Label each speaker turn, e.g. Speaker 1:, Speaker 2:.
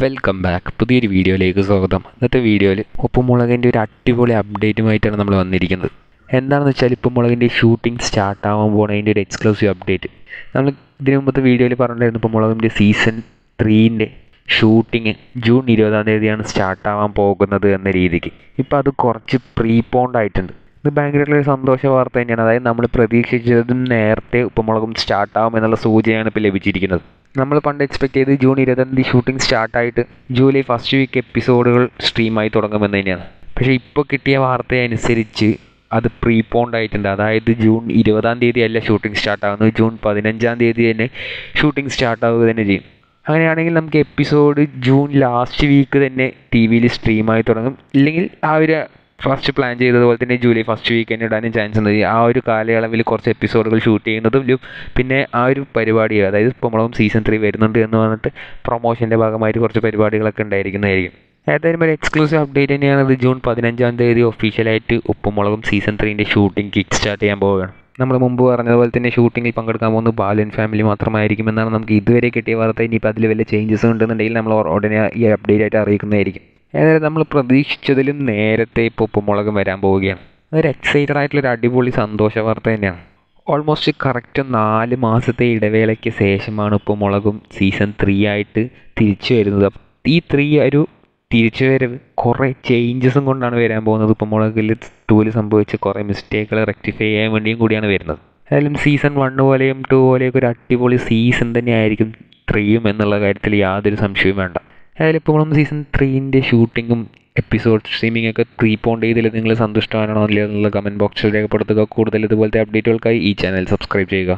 Speaker 1: Welcome back. പുതിയൊരു വീഡിയോയിലേക്ക് സ്വാഗതം. ഇന്നത്തെ വീഡിയോയിൽ ഉപ്പുമുളകിൻ്റെ ഒരു അടിപൊളി അപ്ഡേറ്റുമായിട്ടാണ് നമ്മൾ വന്നിരിക്കുന്നത്. എന്താണെന്ന് വെച്ചാൽ ഉപ്പുമുളകിൻ്റെ ഷൂട്ടിംഗ് സ്റ്റാർട്ട് ആവാൻ പോകുന്നതിൻ്റെ ഒരു എക്സ്ക്ലൂസീവ് അപ്ഡേറ്റ്. നമ്മൾ ഇതിനു മുമ്പത്തെ വീഡിയോയിൽ പറഞ്ഞിട്ടുണ്ടായിരുന്നു ഉപ്പുമുളകിൻ്റെ സീസൺ 3ൻ്റെ ഷൂട്ടിങ് ജൂൺ 20 സ്റ്റാർട്ട് ആവാൻ പോകുന്നത് എന്ന രീതിക്ക്. ഇപ്പോൾ അത് കുറച്ച് പ്രീപോണ്ട് ആയിട്ടുണ്ട്. ഇത് ഭയങ്കരമായിട്ടുള്ളൊരു സന്തോഷ വാർത്ത തന്നെയാണ്. അതായത് നമ്മൾ പ്രതീക്ഷിച്ചതും നേരത്തെ ഉപ്പുമുളകും സ്റ്റാർട്ടാവും എന്നുള്ള സൂചനയാണ് ഇപ്പോൾ ലഭിച്ചിരിക്കുന്നത്. നമ്മൾ പണ്ട് എക്സ്പെക്ട് ചെയ്ത് ജൂൺ 20 ഷൂട്ടിംഗ് സ്റ്റാർട്ടായിട്ട് ജൂലൈ ഫസ്റ്റ് വീക്ക് എപ്പിസോഡുകൾ സ്ട്രീമായി തുടങ്ങുമെന്ന് തന്നെയാണ്. പക്ഷേ ഇപ്പോൾ കിട്ടിയ വാർത്ത അനുസരിച്ച് അത് പ്രീപോണ്ട് ആയിട്ടുണ്ട്. അതായത് ജൂൺ 20 അല്ല ഷൂട്ടിംഗ് സ്റ്റാർട്ടാകുന്നത്, ജൂൺ 15 തന്നെ ഷൂട്ടിംഗ് സ്റ്റാർട്ടാവുക തന്നെ ചെയ്യും. അങ്ങനെയാണെങ്കിൽ നമുക്ക് എപ്പിസോഡ് ജൂൺ ലാസ്റ്റ് വീക്ക് തന്നെ ടി വിയിൽ സ്ട്രീമായി തുടങ്ങും. ഇല്ലെങ്കിൽ ആ ഒരു ഫസ്റ്റ് പ്ലാൻ ചെയ്തതുപോലെ തന്നെ ജൂലൈ ഫസ്റ്റ് വീക്ക് തന്നെ ഇടാനും ചാൻസ് ഉണ്ട്. ആ ഒരു കാലയളവിൽ കുറച്ച് എപ്പിസോഡുകൾ ഷൂട്ട് ചെയ്യുന്നതും പിന്നെ ആ ഒരു പരിപാടി, അതായത് ഉപ്പുമുളകും സീസൺ 3 വരുന്നുണ്ട് എന്ന് പറഞ്ഞിട്ട് പ്രൊമോഷൻ്റെ ഭാഗമായിട്ട് കുറച്ച് പരിപാടികളൊക്കെ ഉണ്ടായിരിക്കുന്നതായിരിക്കും. ഏതായാലും ഒരു എക്സ്ക്ലൂസീവ് അപ്ഡേറ്റ് തന്നെയാണ്. ഇത് ജൂൺ 15 ഒഫീഷ്യലായിട്ട് ഉപ്പുമുളകും സീസൺ 3ൻ്റെ ഷൂട്ടിംഗ് കിക്ക് സ്റ്റാർട്ട് ചെയ്യാൻ പോവുകയാണ്. നമ്മൾ മുമ്പ് പറഞ്ഞതുപോലെ തന്നെ ഷൂട്ടിങ്ങിൽ പങ്കെടുക്കാൻ പോകുന്നത് ബാലൻ ഫാമിലി മാത്രമായിരിക്കുമെന്നാണ് നമുക്ക് ഇതുവരെ കിട്ടിയ വാർത്ത. ഇനിയിപ്പോൾ അതിൽ വല്ല ചേഞ്ചസ് ഉണ്ടെന്നുണ്ടെങ്കിൽ നമ്മൾ ഉടനെ ഈ അപ്ഡേറ്റ് ആയിട്ട് അറിയിക്കുന്നതായിരിക്കും. ഏതായാലും നമ്മൾ പ്രതീക്ഷിച്ചതിലും നേരത്തെ ഇപ്പോൾ ഉപ്പുമുളകും വരാൻ പോവുകയാണ്. അതൊരു എക്സൈറ്റഡ് ആയിട്ടുള്ളൊരു അടിപൊളി സന്തോഷ വാർത്ത തന്നെയാണ്. ഓൾമോസ്റ്റ് കറക്റ്റ് 4 മാസത്തെ ഇടവേളയ്ക്ക് ശേഷമാണ് ഉപ്പുമുളകും സീസൺ 3 ആയിട്ട് തിരിച്ചു വരുന്നത്. ഈ 3 ഒരു തിരിച്ചു വരവ് കുറേ ചേഞ്ചസും കൊണ്ടാണ് വരാൻ പോകുന്നത്. ഉപ്പുമുളകിൽ 2 സംഭവിച്ച കുറേ മിസ്റ്റേക്കുകൾ റെക്ടിഫൈ ചെയ്യാൻ വേണ്ടിയും കൂടിയാണ് വരുന്നത്. ഏതായാലും സീസൺ 1 പോലെയും 2 പോലെയൊക്കെ ഒരു അടിപൊളി സീസൺ തന്നെയായിരിക്കും 3 എന്നുള്ള കാര്യത്തിൽ യാതൊരു സംശയവും വേണ്ട. ഏതായാലും ഇപ്പോൾ സീസൺ 3ൻ്റെ ഷൂട്ടിങ്ങും എപ്പിസോഡ് സ്ട്രീമിംഗ് ഒക്കെ പ്രീപോണ്ട് ചെയ്തതിൽ നിങ്ങൾ സന്തുഷ്ടമാണോ എന്നുള്ള കമൻറ്റ് ബോക്സിൽ രേഖപ്പെടുത്തുക. കൂടുതൽ ഇതുപോലത്തെ അപ്ഡേറ്റുകൾക്കായി ഈ ചാനൽ സബ്സ്ക്രൈബ് ചെയ്യുക.